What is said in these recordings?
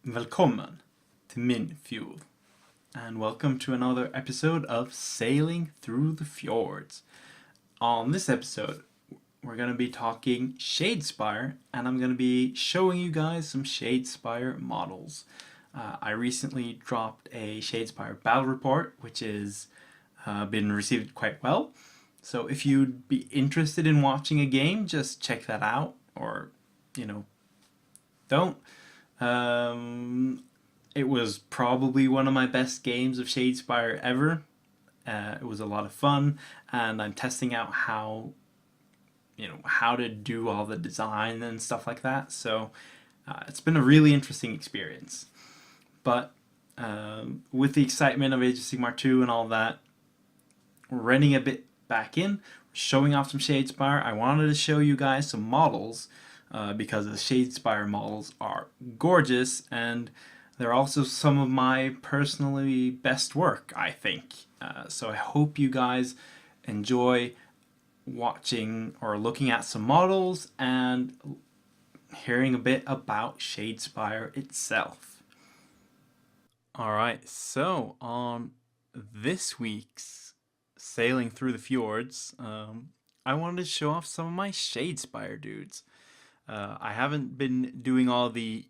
Velkommen to min fjord, and welcome to another episode of Sailing Through the Fjords. On this episode, we're going to be talking Shadespire, and I'm going to be showing you guys some Shadespire models. I recently dropped a Shadespire battle report, which has been received quite well. So if you'd be interested in watching a game, just check that out, or, don't. It was probably one of my best games of Shadespire ever. It was a lot of fun, and I'm testing out how to do all the design and stuff like that. So it's been a really interesting experience. But with the excitement of Age of Sigmar 2 and all that, we're running a bit back in, showing off some Shadespire. I wanted to show you guys some models because the Shadespire models are gorgeous, and they're also some of my personally best work, I think. So I hope you guys enjoy watching or looking at some models and hearing a bit about Shadespire itself. Alright, so on this week's Sailing Through the Fjords, I wanted to show off some of my Shadespire dudes. I haven't been doing all the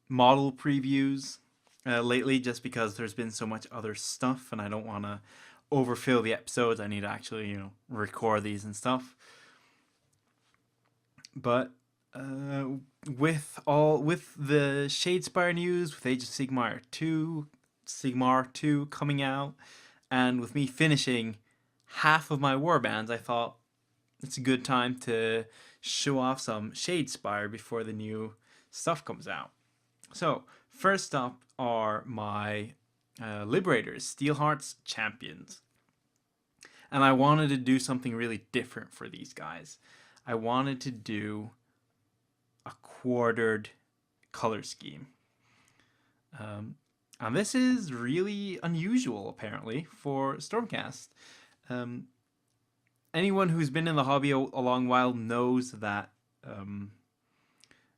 model previews lately just because there's been so much other stuff and I don't want to overfill the episodes. I need to actually, record these and stuff. But with the Shadespire news, with Age of Sigmar 2 coming out, and with me finishing half of my warbands, I thought it's a good time to show off some Shadespire before the new stuff comes out. So first up are my Liberators, Steelheart's Champions. And I wanted to do something really different for these guys. I wanted to do a quartered color scheme. And this is really unusual, apparently, for Stormcast. Anyone who's been in the hobby a long while knows that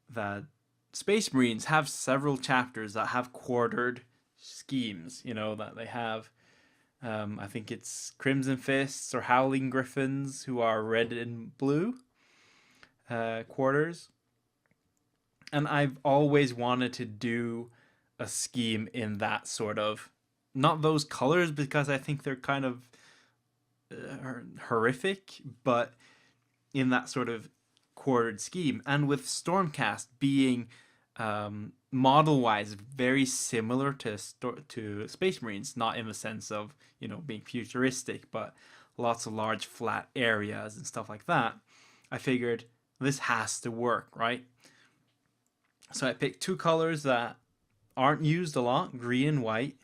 that Space Marines have several chapters that have quartered schemes. That they have. I think it's Crimson Fists or Howling Griffins, who are red and blue quarters. And I've always wanted to do a scheme in that sort of, not those colors because I think they're kind of horrific, but in that sort of quartered scheme. And with Stormcast being model-wise very similar to Space Marines, not in the sense of being futuristic, but lots of large flat areas and stuff like that, I figured this has to work, right? So I picked two colors that aren't used a lot, green and white,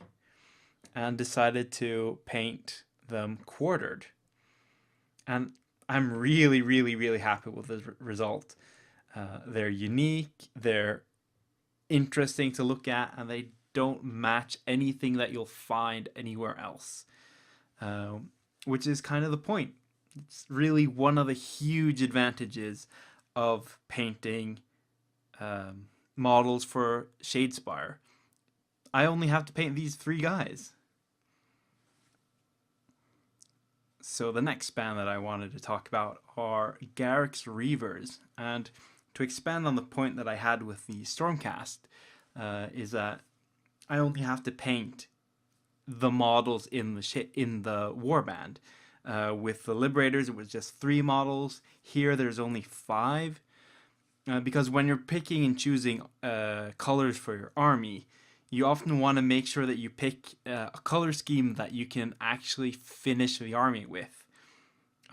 and decided to paint them quartered. And I'm really, really, really happy with the result. They're unique, they're interesting to look at, and they don't match anything that you'll find anywhere else, which is kind of the point. It's really one of the huge advantages of painting models for Shadespire. I only have to paint these three guys. So the next band that I wanted to talk about are Garrick's Reavers. And to expand on the point that I had with the Stormcast, is that I only have to paint the models in the warband. With the Liberators, it was just 3 models. Here, there's only 5. Because when you're picking and choosing colors for your army, you often want to make sure that you pick a color scheme that you can actually finish the army with.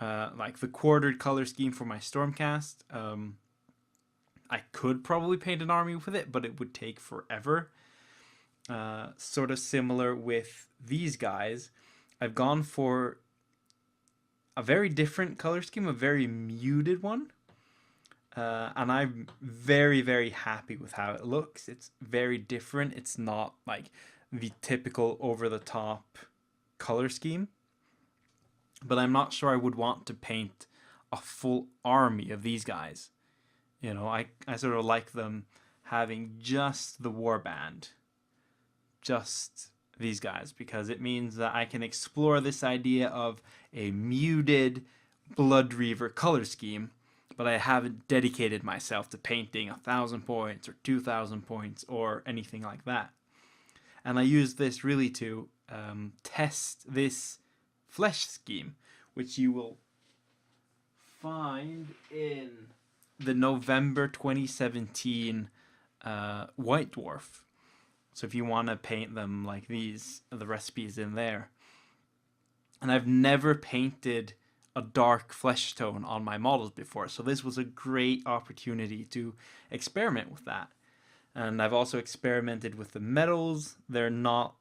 Like the quartered color scheme for my Stormcast, I could probably paint an army with it, but it would take forever. Sort of similar with these guys. I've gone for a very different color scheme, a very muted one. And I'm very, very happy with how it looks. It's very different. It's not like the typical over-the-top color scheme. But I'm not sure I would want to paint a full army of these guys. I sort of like them having just the warband, just these guys, because it means that I can explore this idea of a muted Blood Reaver color scheme, but I haven't dedicated myself to painting 1,000 points or 2,000 points or anything like that. And I use this really to test this flesh scheme, which you will find in the November 2017 White Dwarf. So if you want to paint them like these, the recipe is in there. And I've never painted a dark flesh tone on my models before, so this was a great opportunity to experiment with that. And I've also experimented with the metals. They're not,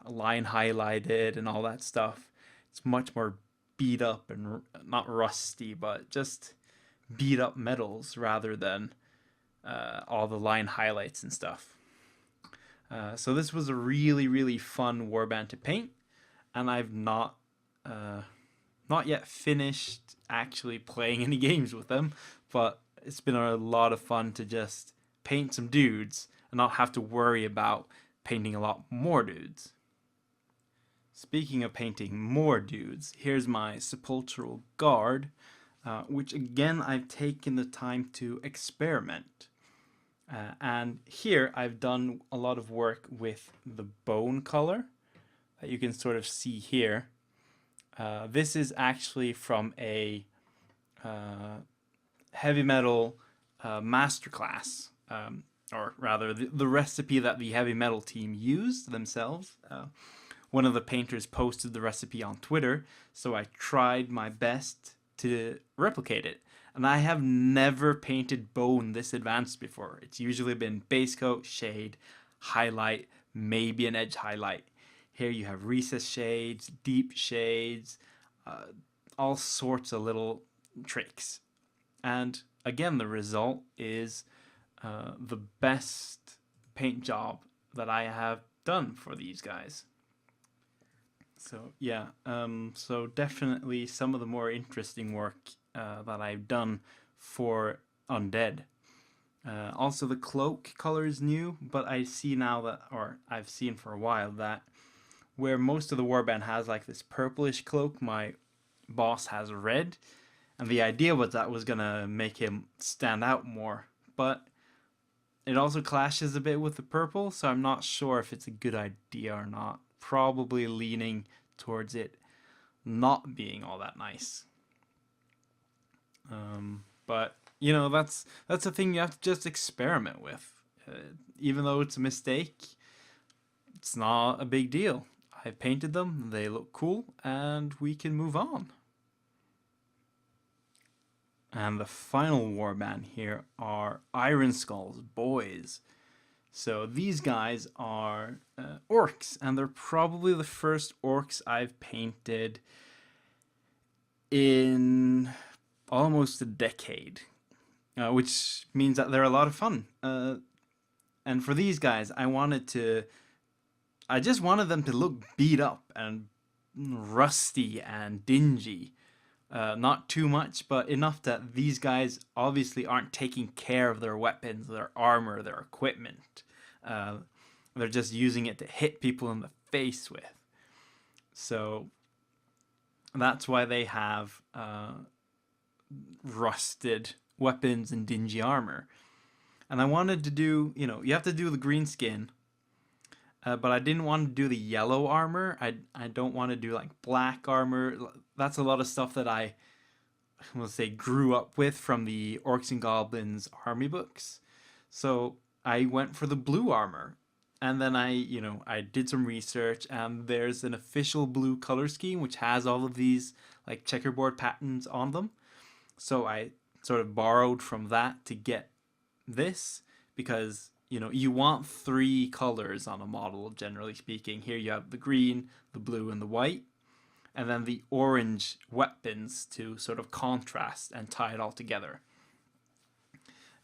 line highlighted and all that stuff. It's much more beat up and not rusty, but just beat up metals rather than all the line highlights and stuff. So this was a really, really fun warband to paint, and I've not yet finished actually playing any games with them, but it's been a lot of fun to just paint some dudes and not have to worry about painting a lot more dudes. Speaking of painting more dudes, here's my Sepulchral Guard, which again I've taken the time to experiment. And here I've done a lot of work with the bone color that you can sort of see here. This is actually from a heavy metal masterclass, or rather the recipe that the heavy metal team used themselves. One of the painters posted the recipe on Twitter, so I tried my best to replicate it. And I have never painted bone this advanced before. It's usually been base coat, shade, highlight, maybe an edge highlight. Here you have recess shades, deep shades, all sorts of little tricks. And again, the result is the best paint job that I have done for these guys. So yeah, so definitely some of the more interesting work that I've done for Undead. Also the cloak color is new, but I see now that, or I've seen for a while, that where most of the warband has like this purplish cloak, my boss has red, and the idea was that was gonna make him stand out more, but it also clashes a bit with the purple, so I'm not sure if it's a good idea or not. Probably leaning towards it not being all that nice. But that's a thing you have to just experiment with. Even though it's a mistake, it's not a big deal. I've painted them, they look cool, and we can move on. And the final warband here are Iron Skull's boys. So these guys are orcs, and they're probably the first orcs I've painted in almost a decade, which means that they're a lot of fun. And for these guys, I just wanted them to look beat up and rusty and dingy. Not too much, but enough that these guys obviously aren't taking care of their weapons, their armor, their equipment. They're just using it to hit people in the face with. So that's why they have rusted weapons and dingy armor. And I wanted to do, you have to do the green skin, but I didn't want to do the yellow armor. I don't want to do like black armor. That's a lot of stuff that I will say grew up with from the Orcs and Goblins army books. So I went for the blue armor. And then I did some research, and there's an official blue color scheme which has all of these like checkerboard patterns on them. So I sort of borrowed from that to get this, because you want 3 colors on a model, generally speaking. Here you have the green, the blue, and the white, and then the orange weapons to sort of contrast and tie it all together.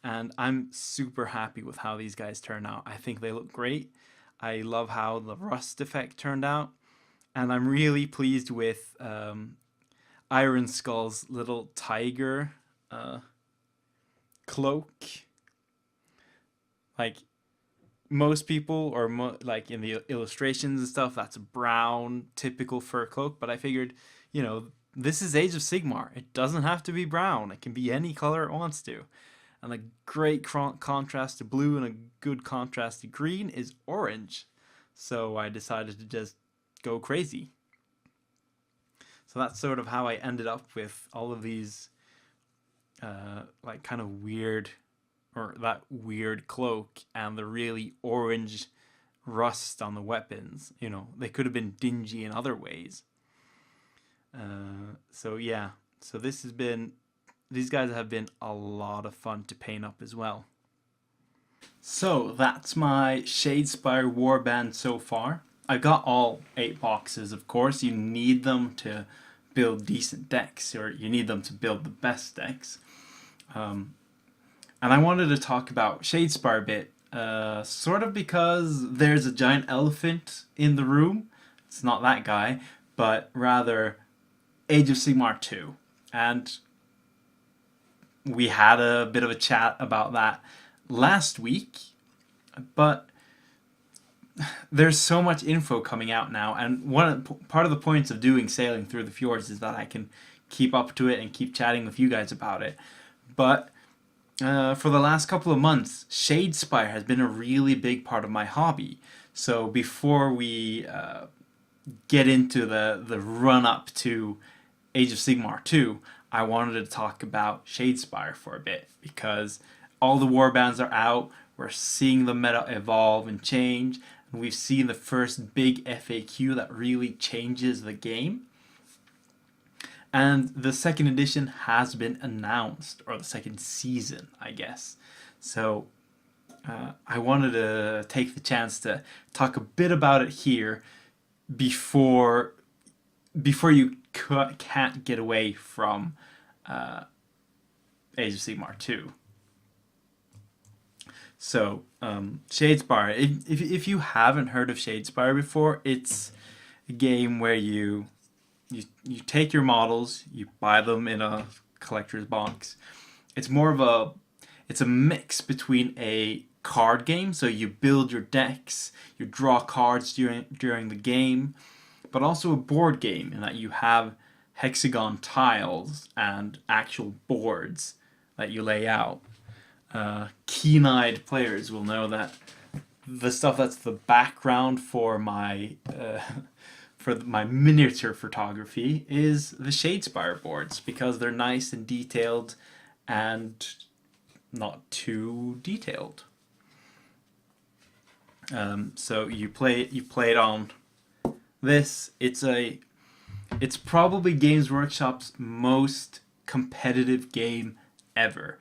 And I'm super happy with how these guys turn out. I think they look great. I love how the rust effect turned out. And I'm really pleased with Iron Skull's little tiger cloak. Like most people, or like in the illustrations and stuff, that's a brown typical fur cloak. But I figured, this is Age of Sigmar. It doesn't have to be brown. It can be any color it wants to. And a great contrast to blue and a good contrast to green is orange. So I decided to just go crazy. So that's sort of how I ended up with all of these like kind of weird, or that weird cloak and the really orange rust on the weapons. They could have been dingy in other ways. So yeah, so these guys have been a lot of fun to paint up as well. So that's my Shadespire warband so far. I got all 8 boxes, of course. You need them to build decent decks, or you need them to build the best decks. And I wanted to talk about Shadespire a bit, sort of because there's a giant elephant in the room. It's not that guy, but rather Age of Sigmar 2. And we had a bit of a chat about that last week, but there's so much info coming out now, and part of the points of doing Sailing Through the Fjords is that I can keep up to it and keep chatting with you guys about it. But for the last couple of months, Shadespire has been a really big part of my hobby. So before we get into the run-up to Age of Sigmar 2, I wanted to talk about Shadespire for a bit, because all the warbands are out, we're seeing the meta evolve and change, and we've seen the first big FAQ that really changes the game. And the second edition has been announced, or the second season, I guess. So I wanted to take the chance to talk a bit about it here before you can't get away from Age of Sigmar 2. So Shadespire, if you haven't heard of Shadespire before, it's a game where you take your models, you buy them in a collector's box. It's a mix between a card game, so you build your decks, you draw cards during the game, but also a board game in that you have hexagon tiles and actual boards that you lay out. Keen-eyed players will know that the stuff that's the background for my miniature photography is the Shadespire boards, because they're nice and detailed and not too detailed. So you play it on this. It's probably Games Workshop's most competitive game ever.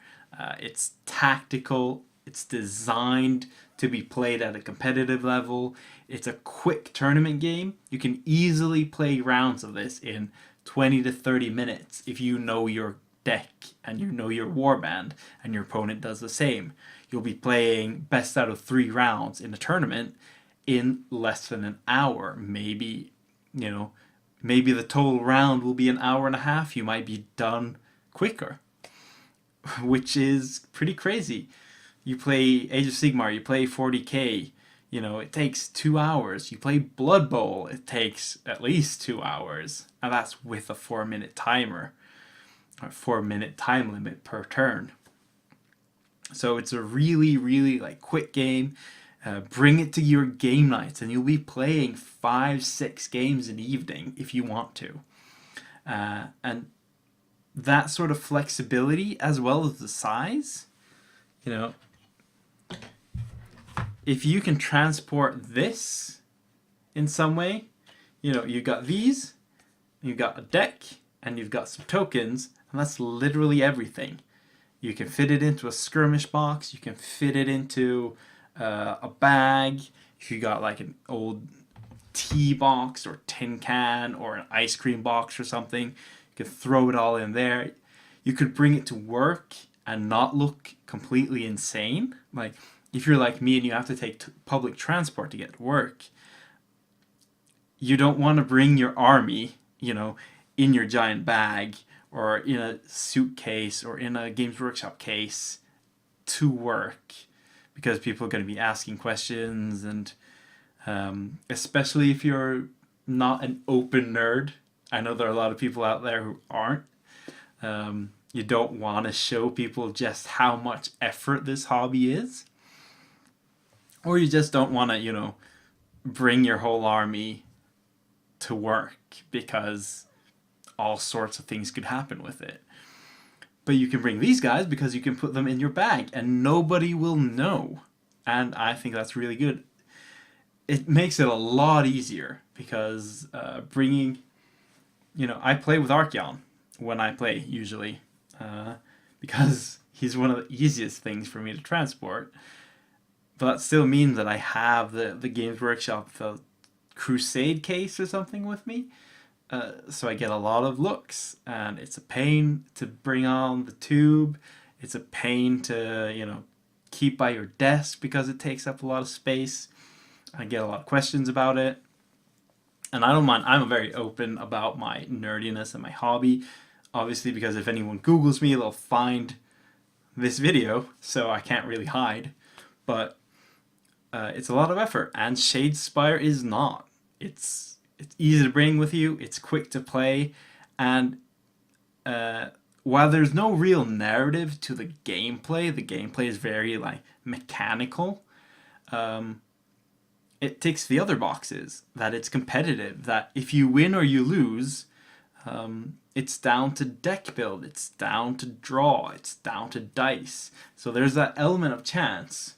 It's tactical. It's designed to be played at a competitive level. It's a quick tournament game. You can easily play rounds of this in 20 to 30 minutes if you know your deck and you know your warband and your opponent does the same. You'll be playing best out of 3 rounds in a tournament in less than an hour. Maybe the total round will be an hour and a half. You might be done quicker, which is pretty crazy. You play Age of Sigmar, you play 40k, it takes 2 hours. You play Blood Bowl, it takes at least 2 hours. And that's with a 4-minute timer, or 4-minute time limit per turn. So it's a really, really quick game. Bring it to your game nights and you'll be playing 5-6 games an evening if you want to. And that sort of flexibility, as well as the size, if you can transport this in some way, you've got these, you've got a deck, and you've got some tokens, and that's literally everything. You can fit it into a skirmish box, you can fit it into a bag. If you got an old tea box or tin can or an ice cream box or something, you could throw it all in there. You could bring it to work and not look completely insane. If you're like me and you have to take public transport to get to work, you don't want to bring your army, in your giant bag or in a suitcase or in a Games Workshop case to work, because people are going to be asking questions, and especially if you're not an open nerd. I know there are a lot of people out there who aren't. You don't want to show people just how much effort this hobby is. Or you just don't want to, bring your whole army to work because all sorts of things could happen with it. But you can bring these guys because you can put them in your bag and nobody will know. And I think that's really good. It makes it a lot easier because bringing, I play with Archeon when I play usually because he's one of the easiest things for me to transport. But that still means that I have the Games Workshop Crusade case or something with me. So I get a lot of looks, and it's a pain to bring on the tube. It's a pain to, keep by your desk because it takes up a lot of space. I get a lot of questions about it. And I don't mind. I'm very open about my nerdiness and my hobby. Obviously, because if anyone Googles me, they'll find this video, so I can't really hide. But it's a lot of effort, and Shadespire is not. It's easy to bring with you, it's quick to play, and while there's no real narrative to the gameplay is very mechanical. It ticks the other boxes, that it's competitive, that if you win or you lose, it's down to deck build, it's down to draw, it's down to dice. So there's that element of chance.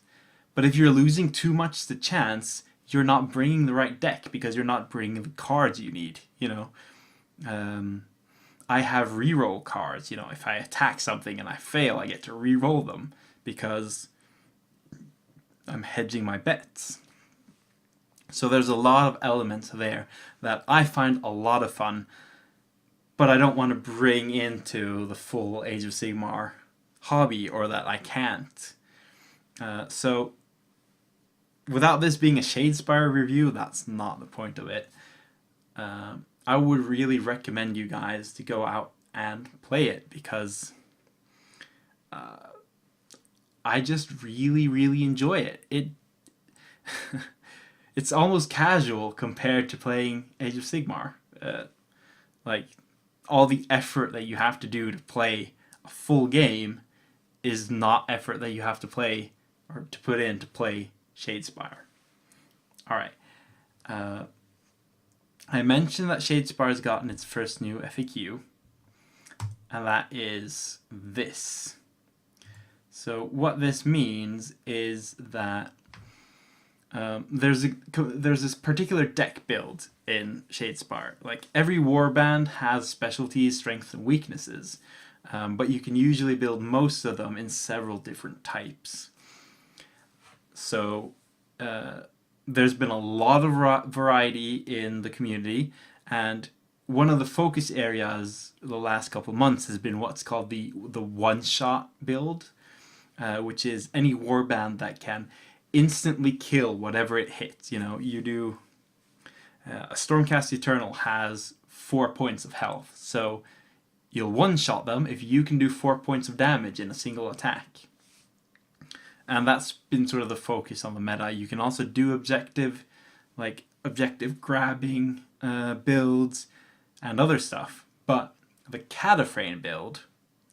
But if you're losing too much to chance, you're not bringing the right deck because you're not bringing the cards you need, I have reroll cards, if I attack something and I fail, I get to reroll them because I'm hedging my bets. So there's a lot of elements there that I find a lot of fun, but I don't want to bring into the full Age of Sigmar hobby, or that I can't. So without this being a Shadespire review, that's not the point of it. I would really recommend you guys to go out and play it because I just really, really enjoy it. It's almost casual compared to playing Age of Sigmar. All the effort that you have to do to play a full game is not effort that you have to play or to put in to play Shadespire. Alright. I mentioned that Shadespire has gotten its first new FAQ, and that is this. So what this means is that there's this particular deck build in Shadespire. Every warband has specialties, strengths, and weaknesses, but you can usually build most of them in several different types. So there's been a lot of variety in the community, and one of the focus areas the last couple of months has been what's called the one-shot build, which is any warband that can instantly kill whatever it hits. You do a Stormcast Eternal has 4 points of health, so you'll one-shot them if you can do 4 points of damage in a single attack. And that's been sort of the focus on the meta. You can also do objective grabbing builds and other stuff. But the Cataphrane build,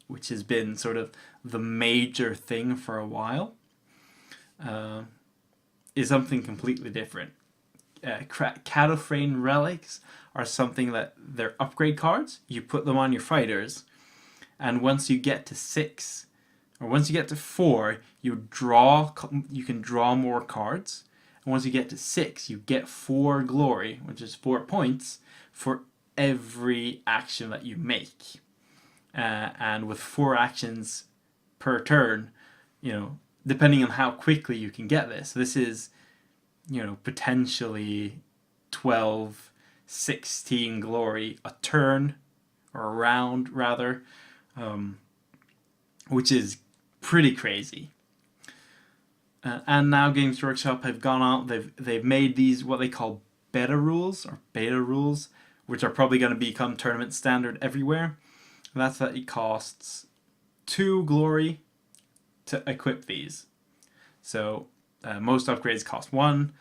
which has been sort of the major thing for a while, is something completely different. Cataphrane relics are something that they're upgrade cards. You put them on your fighters, and once you get to 6, or once you get to 4, you can draw more cards. And once you get to 6, you get 4 glory, which is 4 points for every action that you make. And with 4 actions per turn, depending on how quickly you can get this is, potentially 12, 16 glory a turn, or a round rather, which is pretty crazy. And now Games Workshop have gone out, they've made these what they call beta rules, which are probably going to become tournament standard everywhere. And that's that it costs 2 glory to equip these. So most upgrades cost 1,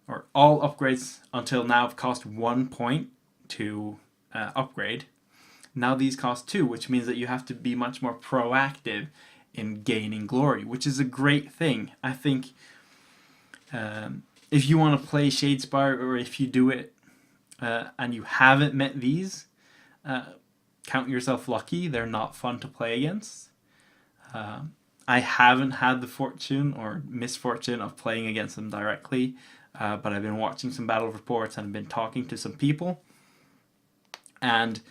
or all upgrades until now have cost 1 point to upgrade. Now these cost 2, which means that you have to be much more proactive in gaining glory, which is a great thing. I think if you want to play Shadespire, or if you do it and you haven't met these, count yourself lucky. They're not fun to play against. I haven't had the fortune or misfortune of playing against them directly, but I've been watching some battle reports and I've been talking to some people. And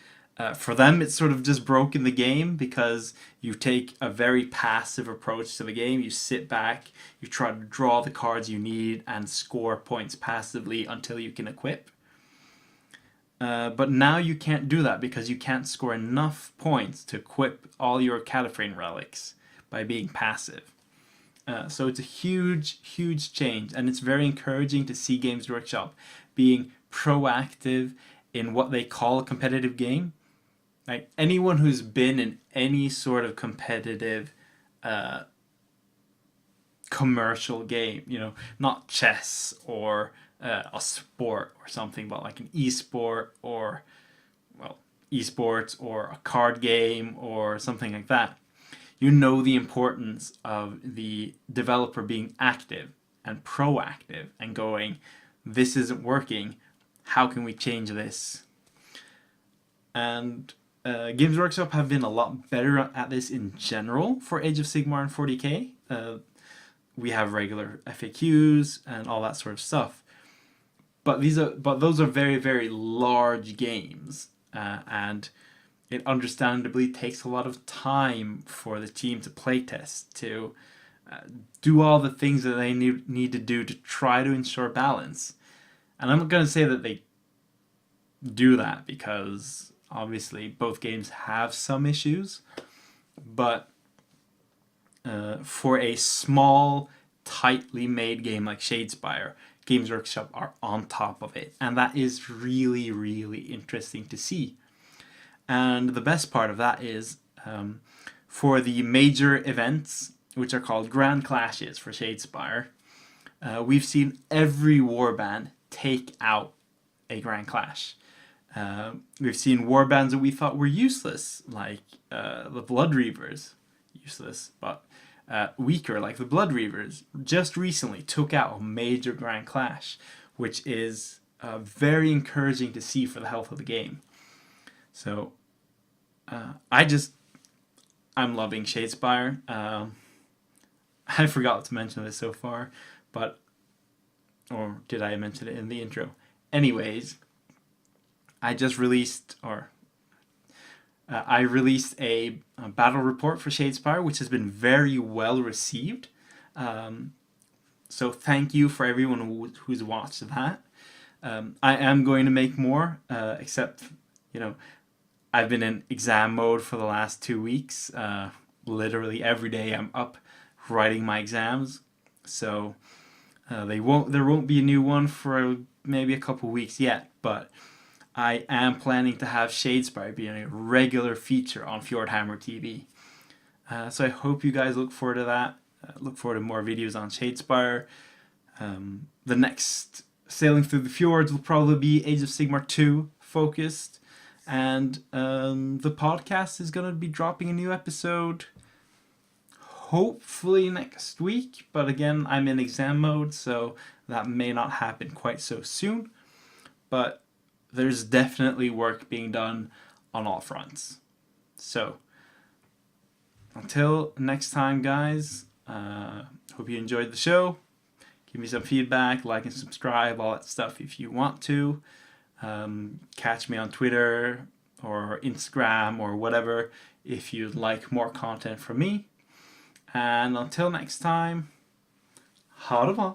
for them, it's sort of just broken the game, because you take a very passive approach to the game. You sit back, you try to draw the cards you need and score points passively until you can equip. But now you can't do that, because you can't score enough points to equip all your Cataphrane relics by being passive. So it's a huge, huge change, and it's very encouraging to see Games Workshop being proactive in what they call a competitive game. Like, anyone who's been in any sort of competitive commercial game, you know, not chess or a sport or something, but like an esport, or, well, esports, or a card game or something like that, you know the importance of the developer being active and proactive and going, this isn't working, how can we change this? And Games Workshop have been a lot better at this in general for Age of Sigmar and 40k. We have regular FAQs and all that sort of stuff. But those are very, very large games, and it understandably takes a lot of time for the team to playtest, to do all the things that they need to do to try to ensure balance. And I'm not going to say that they do that, because obviously both games have some issues, but for a small, tightly made game like Shadespire, Games Workshop are on top of it, and that is really, really interesting to see. And the best part of that is, for the major events, which are called Grand Clashes for Shadespire, we've seen every warband take out a Grand Clash. We've seen warbands that we thought were useless, like the Blood Reavers. Useless, but weaker, like the Blood Reavers, just recently took out a major Grand Clash, which is very encouraging to see for the health of the game. So I'm loving Shadespire. I forgot to mention this so far, but, or did I mention it in the intro? Anyways, I released a battle report for Shadespire, which has been very well received. So thank you for everyone who's watched that. I am going to make more, except, you know, I've been in exam mode for the last 2 weeks. Literally every day I'm up writing my exams. So there won't be a new one for maybe a couple weeks yet, but I am planning to have Shadespire be a regular feature on Fjordhammer TV. So I hope you guys look forward to that. Look forward to more videos on Shadespire. The next Sailing Through the Fjords will probably be Age of Sigmar 2 focused. And the podcast is going to be dropping a new episode hopefully next week. But again, I'm in exam mode, so that may not happen quite so soon. But there's definitely work being done on all fronts. So, until next time, guys, hope you enjoyed the show. Give me some feedback, like and subscribe, all that stuff if you want to. Catch me on Twitter or Instagram or whatever if you'd like more content from me. And until next time, ha det bra!